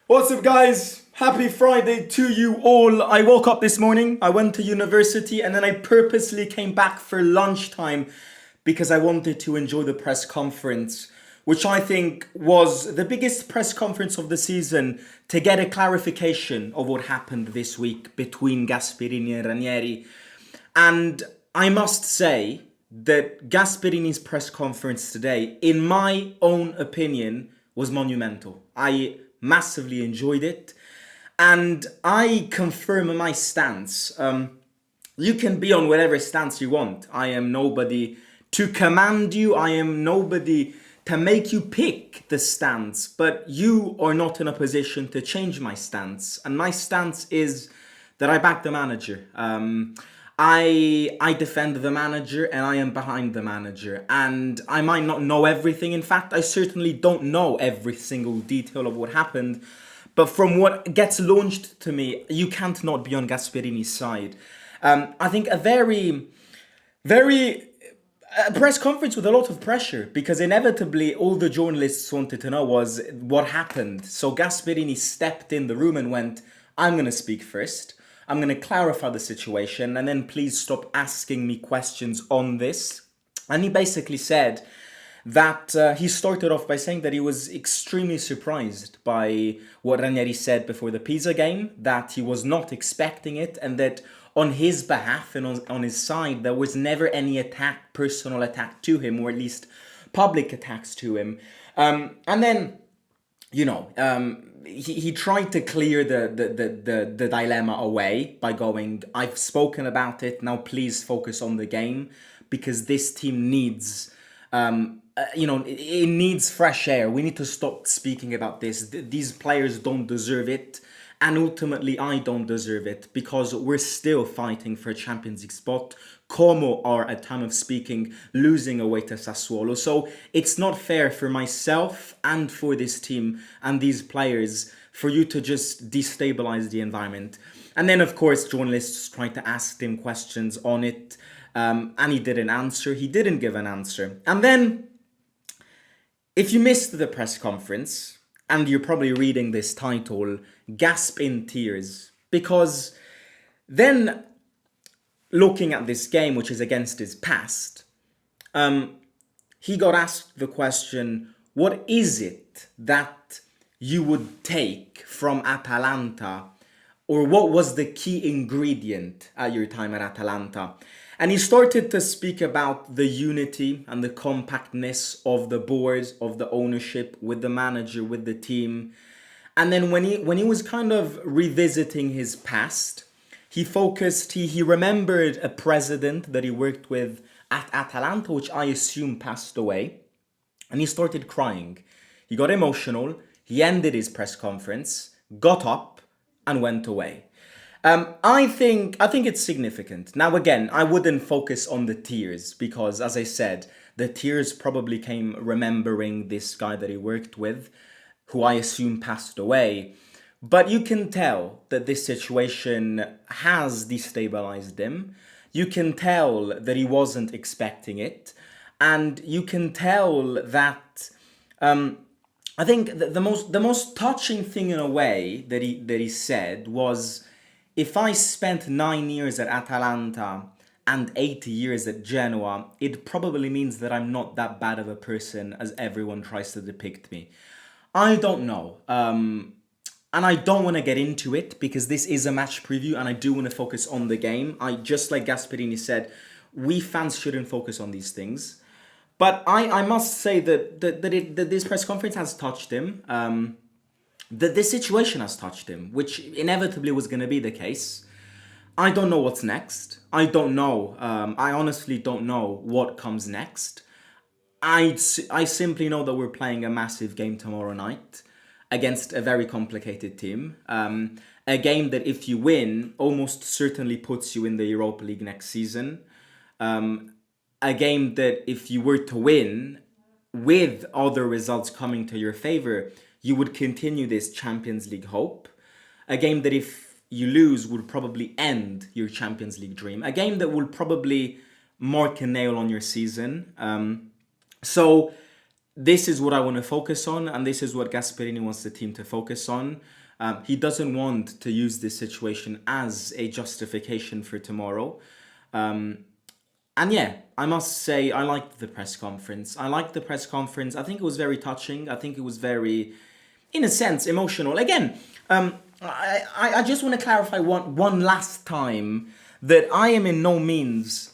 What's up, guys? Happy Friday to you all. I woke up this morning, I went to university, and then I purposely came back for lunchtime because I wanted to enjoy the press conference, which I think was the biggest press conference of the season to get a clarification of what happened this week between Gasperini and Ranieri. And I must say that Gasperini's press conference today, in my own opinion, was monumental. I massively enjoyed it, and I confirm my stance. You can be on whatever stance you want. I am nobody to command you. I am nobody to make you pick the stance, but you are not in a position to change my stance. And my stance is that I back the manager. I defend the manager and I am behind the manager. And I might not know everything. In fact, I certainly don't know every single detail of what happened. But from what gets launched to me, you can't not be on Gasperini's side. I think a very press conference with a lot of pressure, because inevitably all the journalists wanted to know was what happened. So Gasperini stepped in the room and went, I'm going to speak first. I'm going to clarify the situation, and then please stop asking me questions on this. And he basically said that he started off by saying that he was extremely surprised by what Ranieri said before the Pisa game, that he was not expecting it, and that on his behalf and on his side, there was never any personal attack to him, or at least public attacks to him. And then, he tried to clear the dilemma away by going, I've spoken about it, now please focus on the game, because this team needs, it needs fresh air. We need to stop speaking about this. These players don't deserve it. And ultimately, I don't deserve it, because we're still fighting for a Champions League spot. Como are, at time of speaking, losing away to Sassuolo. So it's not fair for myself and for this team and these players for you to just destabilize the environment. And then, of course, journalists tried to ask him questions on it, and he didn't answer. He didn't give an answer. And then, if you missed the press conference, and you're probably reading this title, Gasp in Tears, because then, looking at this game, which is against his past, he got asked the question, what is it that you would take from Atalanta, or what was the key ingredient at your time at Atalanta? And he started to speak about the unity and the compactness of the board, of the ownership, with the manager, with the team. And then when he was kind of revisiting his past, he remembered a president that he worked with at Atalanta, which I assume passed away. And he started crying. He got emotional. He ended his press conference, got up, and went away. I think it's significant. Now, again, I wouldn't focus on the tears, because, as I said, the tears probably came remembering this guy that he worked with, who I assume passed away. But you can tell that this situation has destabilized him. You can tell that he wasn't expecting it. And you can tell that I think the most touching thing in a way that he said was, if I spent 9 years at Atalanta and 8 years at Genoa, it probably means that I'm not that bad of a person as everyone tries to depict me. I don't know. And I don't want to get into it, because this is a match preview and I do want to focus on the game. Just like Gasperini said, we fans shouldn't focus on these things. But I must say that this press conference has touched him. That this situation has touched him, which inevitably was going to be the case. I don't know what's next. I don't know. I honestly don't know what comes next. I simply know that we're playing a massive game tomorrow night against a very complicated team. A game that, if you win, almost certainly puts you in the Europa League next season. A game that, if you were to win, with other results coming to your favor, you would continue this Champions League hope. A game that, if you lose, would probably end your Champions League dream. A game that will probably mark a nail on your season. So this is what I want to focus on, and this is what Gasperini wants the team to focus on. He doesn't want to use this situation as a justification for tomorrow. And yeah, I must say, I liked the press conference. I think it was very touching. I think it was very, in a sense, emotional. Again, I just want to clarify one last time that I am in no means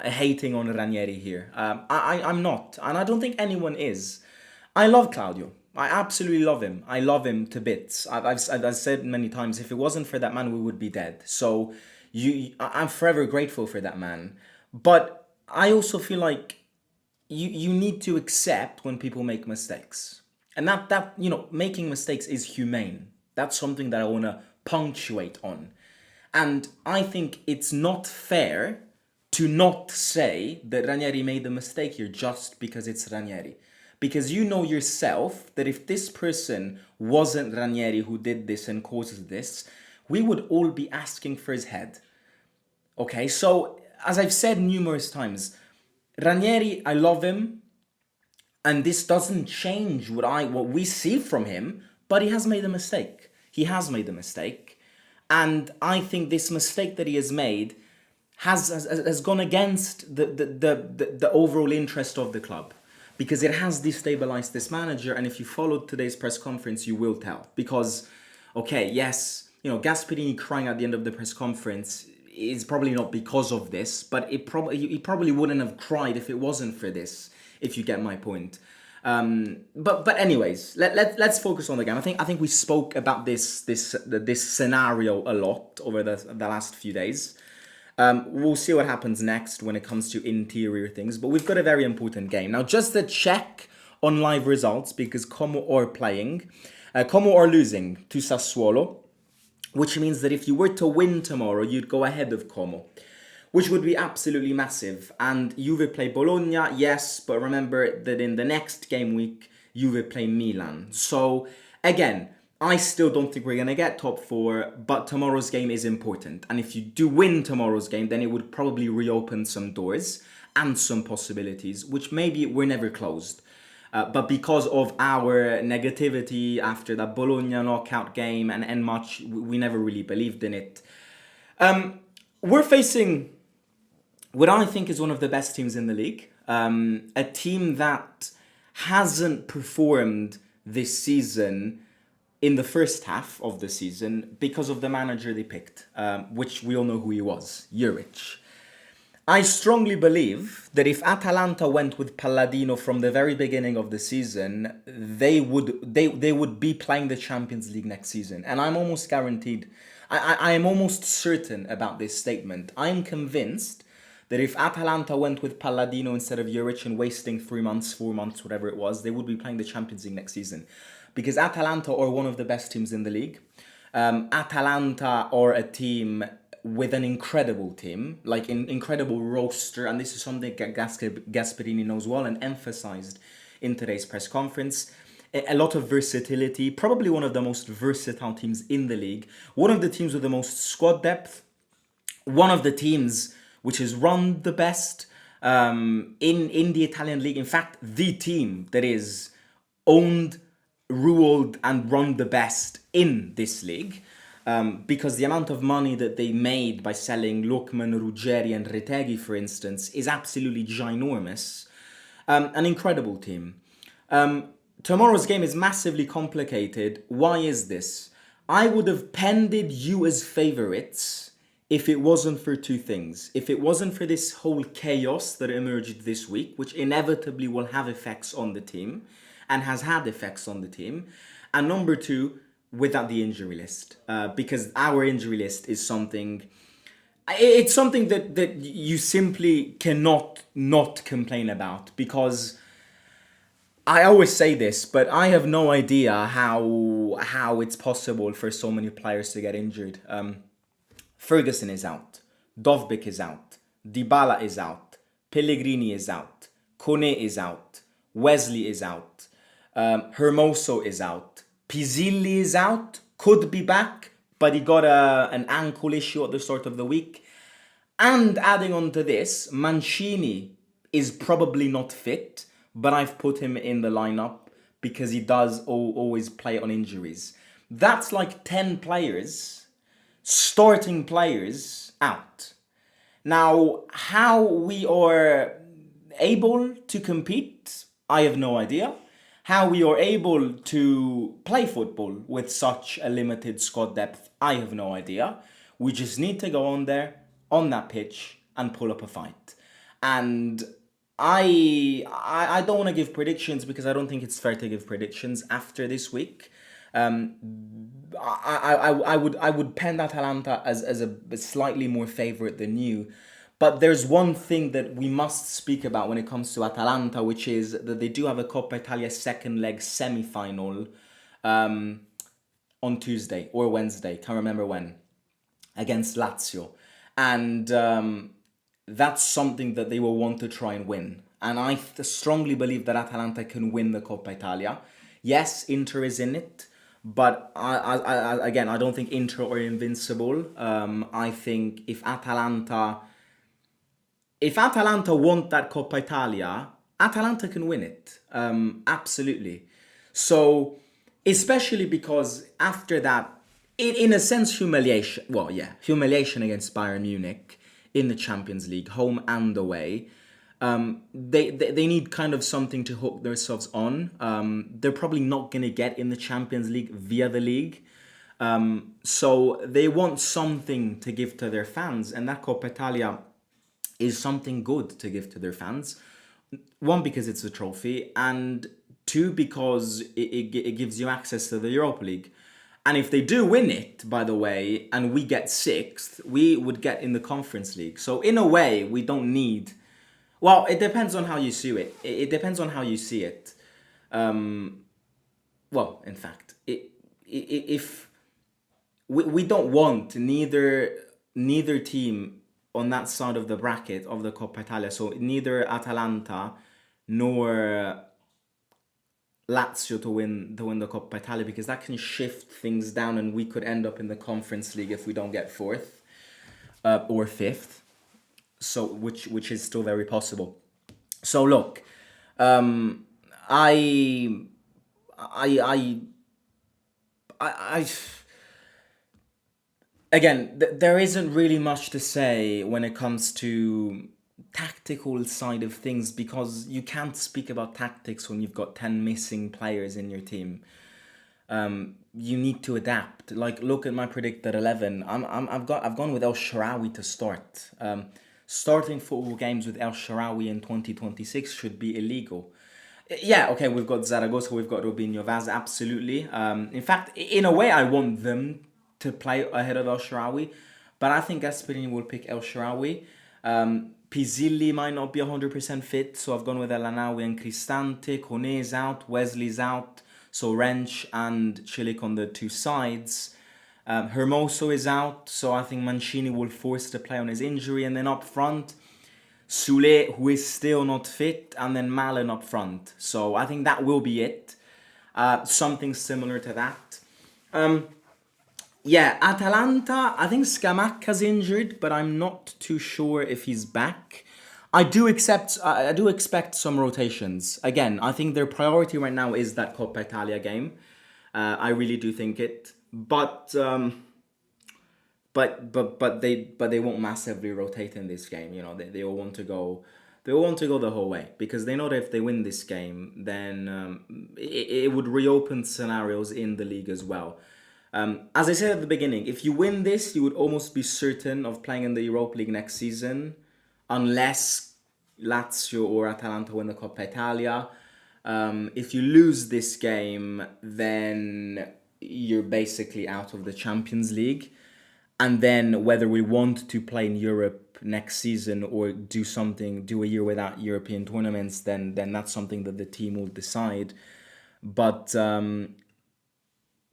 hating on Ranieri here. I'm not, and I don't think anyone is. I love Claudio. I absolutely love him. I love him to bits. I've said many times, if it wasn't for that man, we would be dead. So I'm forever grateful for that man. But I also feel like you need to accept when people make mistakes. And that making mistakes is humane. That's something that I want to punctuate on. And I think it's not fair to not say that Ranieri made a mistake here just because it's Ranieri. Because you know yourself that if this person wasn't Ranieri who did this and causes this, we would all be asking for his head. Okay, so as I've said numerous times, Ranieri, I love him, and this doesn't change what we see from him, but he has made a mistake. He has made a mistake, and I think this mistake that he has made has gone against the overall interest of the club, because it has destabilized this manager. And if you followed today's press conference, you will tell. Because, okay, yes, Gasperini crying at the end of the press conference is probably not because of this, but he probably wouldn't have cried if it wasn't for this, if you get my point. But anyways, let's focus on the game. I think we spoke about this scenario a lot over the last few days. We'll see what happens next when it comes to interior things, but we've got a very important game. Now, just a check on live results, because Como are playing. Como are losing to Sassuolo, which means that if you were to win tomorrow, you'd go ahead of Como, which would be absolutely massive. And Juve play Bologna, yes, but remember that in the next game week, Juve play Milan. So, again, I still don't think we're going to get top four, but tomorrow's game is important. And if you do win tomorrow's game, then it would probably reopen some doors and some possibilities, which maybe were never closed. But because of our negativity after that Bologna knockout game and much, we never really believed in it. We're facing what I think is one of the best teams in the league. A team that hasn't performed this season in the first half of the season because of the manager they picked, which we all know who he was, Juric. I strongly believe that if Atalanta went with Palladino from the very beginning of the season, they would be playing the Champions League next season. And I'm almost guaranteed, I am almost certain about this statement. I'm convinced that if Atalanta went with Palladino instead of Juric and wasting 3 months, 4 months, whatever it was, they would be playing the Champions League next season. Because Atalanta are one of the best teams in the league. Atalanta are a team with an incredible team, like an incredible roster, and this is something Gasperini knows well and emphasized in today's press conference. A lot of versatility, probably one of the most versatile teams in the league, one of the teams with the most squad depth, one of the teams which is run the best in the Italian league. In fact, the team that is owned, ruled and run the best in this league. Because the amount of money that they made by selling Lookman, Ruggeri and Retegui, for instance, is absolutely ginormous. An incredible team. Tomorrow's game is massively complicated. Why is this? I would have pended you as favourites if it wasn't for two things. If it wasn't for this whole chaos that emerged this week, which inevitably will have effects on the team and has had effects on the team. And number two, without the injury list, because our injury list is something, it's something that you simply cannot not complain about, because I always say this, but I have no idea how it's possible for so many players to get injured. Ferguson is out, Dovbyk is out, Dybala is out, Pellegrini is out, Kone is out, Wesley is out, Hermoso is out, Pizzilli is out, could be back, but he got an ankle issue at the start of the week. And adding on to this, Mancini is probably not fit. but I've put him in the lineup because he does always play on injuries. That's like 10 players, starting players, out. Now, how we are able to compete, I have no idea. How we are able to play football with such a limited squad depth, I have no idea. We just need to go on there, on that pitch, and pull up a fight. And I don't want to give predictions because I don't think it's fair to give predictions after this week. I would pen Atalanta as a slightly more favourite than you. But there's one thing that we must speak about when it comes to Atalanta, which is that they do have a Coppa Italia second leg semi-final on Tuesday or Wednesday, can't remember when, against Lazio. And that's something that they will want to try and win. And I strongly believe that Atalanta can win the Coppa Italia. Yes, Inter is in it, but again, I don't think Inter are invincible. I think if Atalanta want that Coppa Italia, Atalanta can win it. Absolutely. So, especially because after that, in a sense, humiliation. Well, yeah, humiliation against Bayern Munich in the Champions League, home and away. They need kind of something to hook themselves on. They're probably not going to get in the Champions League via the league. So they want something to give to their fans, and that Coppa Italia is something good to give to their fans. One, because it's a trophy, and two, because it gives you access to the Europa League. And if they do win it, by the way, and we get sixth, we would get in the Conference League. So in a way, we don't need... Well, it depends on how you see it. It depends on how you see it. Well, in fact, if we don't want neither team on that side of the bracket of the Coppa Italia, so neither Atalanta nor Lazio to win the Coppa Italia, because that can shift things down and we could end up in the Conference League if we don't get fourth or fifth. So which is still very possible. So look, I again, there isn't really much to say when it comes to tactical side of things, because you can't speak about tactics when you've got 10 missing players in your team. You need to adapt. Like, look at my predicted 11. I've gone with El Shaarawy to start. Starting football games with El Shaarawy in 2026 should be illegal. Yeah, okay, we've got Zaragoza, we've got Robinho Vaz, absolutely. In fact, in a way, I want them to play ahead of El Shaarawy, but I think Gasperini will pick El Shaarawy. Pizzilli might not be 100% fit, so I've gone with El Anawi and Cristante. Kone's out, Wesley's out, so Wrench and Chilik on the two sides. Hermoso is out, so I think Mancini will force to play on his injury, and then up front, Sule, who is still not fit, and then Malen up front. So I think that will be it. Something similar to that. Yeah, Atalanta, I think Scamacca's injured, but I'm not too sure if he's back. I do expect some rotations. Again, I think their priority right now is that Coppa Italia game. I really do think it. But they won't massively rotate in this game. You know, they all want to go. They all want to go the whole way, because they know that if they win this game, then it would reopen scenarios in the league as well. As I said at the beginning, if you win this, you would almost be certain of playing in the Europa League next season, unless Lazio or Atalanta win the Coppa Italia. If you lose this game, then you're basically out of the Champions League. And then whether we want to play in Europe next season or do a year without European tournaments, then that's something that the team will decide. But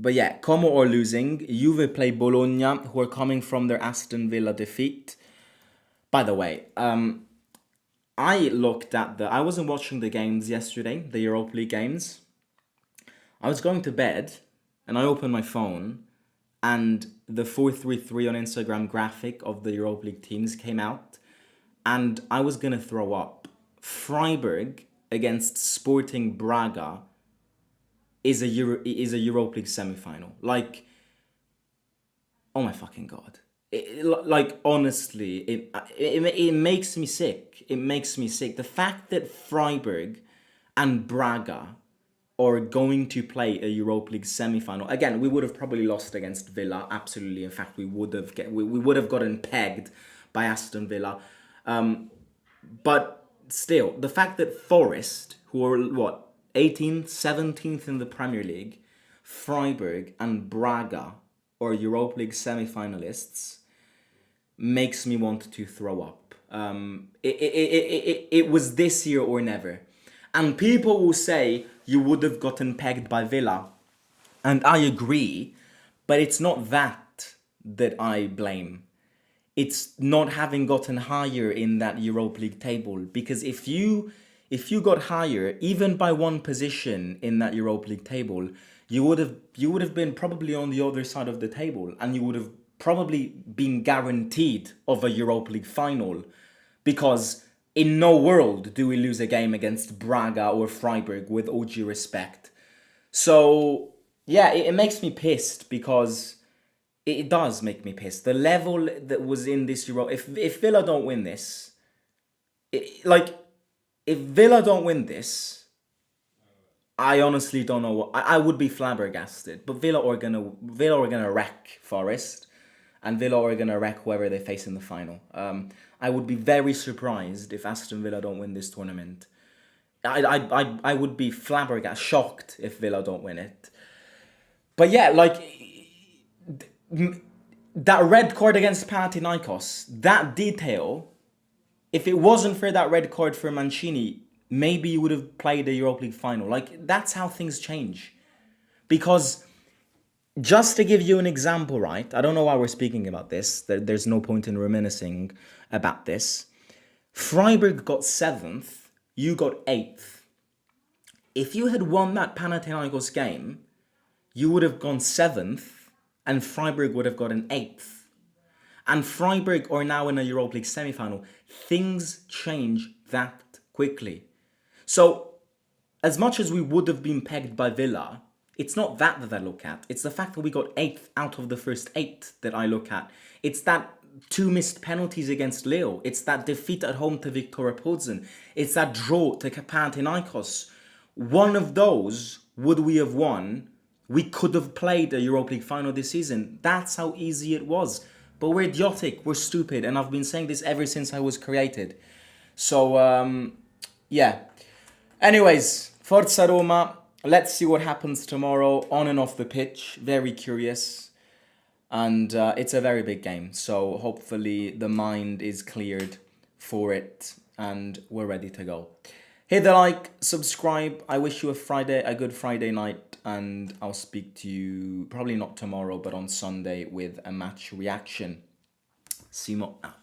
yeah, Como are losing. Juve play Bologna, who are coming from their Aston Villa defeat. By the way, I wasn't watching the games yesterday, the Europa League games. I was going to bed and I opened my phone and the 4-3-3 on Instagram graphic of the Europa League teams came out and I was going to throw up. Freiburg against Sporting Braga is a Europa League semi-final. Like, oh my fucking god! Like honestly, it makes me sick. It makes me sick. The fact that Freiburg and Braga are going to play a Europa League semi-final. Again, we would have probably lost against Villa. Absolutely. In fact, we would have gotten pegged by Aston Villa. But still, the fact that Forest, who are what, 18th, 17th in the Premier League, Freiburg and Braga are Europa League semi-finalists, makes me want to throw up. It was this year or never. And people will say you would have gotten pegged by Villa. And I agree, but it's not that I blame. It's not having gotten higher in that Europa League table. Because if you got higher, even by one position in that Europa League table, you would have been probably on the other side of the table, and you would have probably been guaranteed of a Europa League final, because in no world do we lose a game against Braga or Freiburg, with all due respect. So yeah, it makes me pissed, because it does make me pissed. The level that was in this Euro, if Villa don't win this, if Villa don't win this, I honestly don't know what I would be flabbergasted. But Villa are gonna wreck Forest, and Villa are gonna wreck whoever they face in the final. I would be very surprised if Aston Villa don't win this tournament. I would be flabbergasted, shocked if Villa don't win it. But yeah, like that red card against Panathinaikos, that detail. If it wasn't for that red card for Mancini, maybe you would have played the Europa League final. Like, that's how things change. Because, just to give you an example, right? I don't know why we're speaking about this. There's no point in reminiscing about this. Freiburg got 7th, you got 8th. If you had won that Panathinaikos game, you would have gone 7th, and Freiburg would have gotten 8th. And Freiburg are now in a Europa League semi-final. Things change that quickly. So, as much as we would have been pegged by Villa, it's not that I look at. It's the fact that we got 8th out of the first 8 that I look at. It's that 2 missed penalties against Lille. It's that defeat at home to Viktoria Plzen. It's that draw to Panathinaikos. One of those, would we have won, we could have played a Europa League final this season. That's how easy it was. But we're idiotic, we're stupid, and I've been saying this ever since I was created. So, yeah. Anyways, Forza Roma. Let's see what happens tomorrow on and off the pitch. Very curious. And it's a very big game. So hopefully the mind is cleared for it and we're ready to go. Hit the like, subscribe. I wish you a good Friday night. And I'll speak to you probably not tomorrow, but on Sunday with a match reaction. Simo out.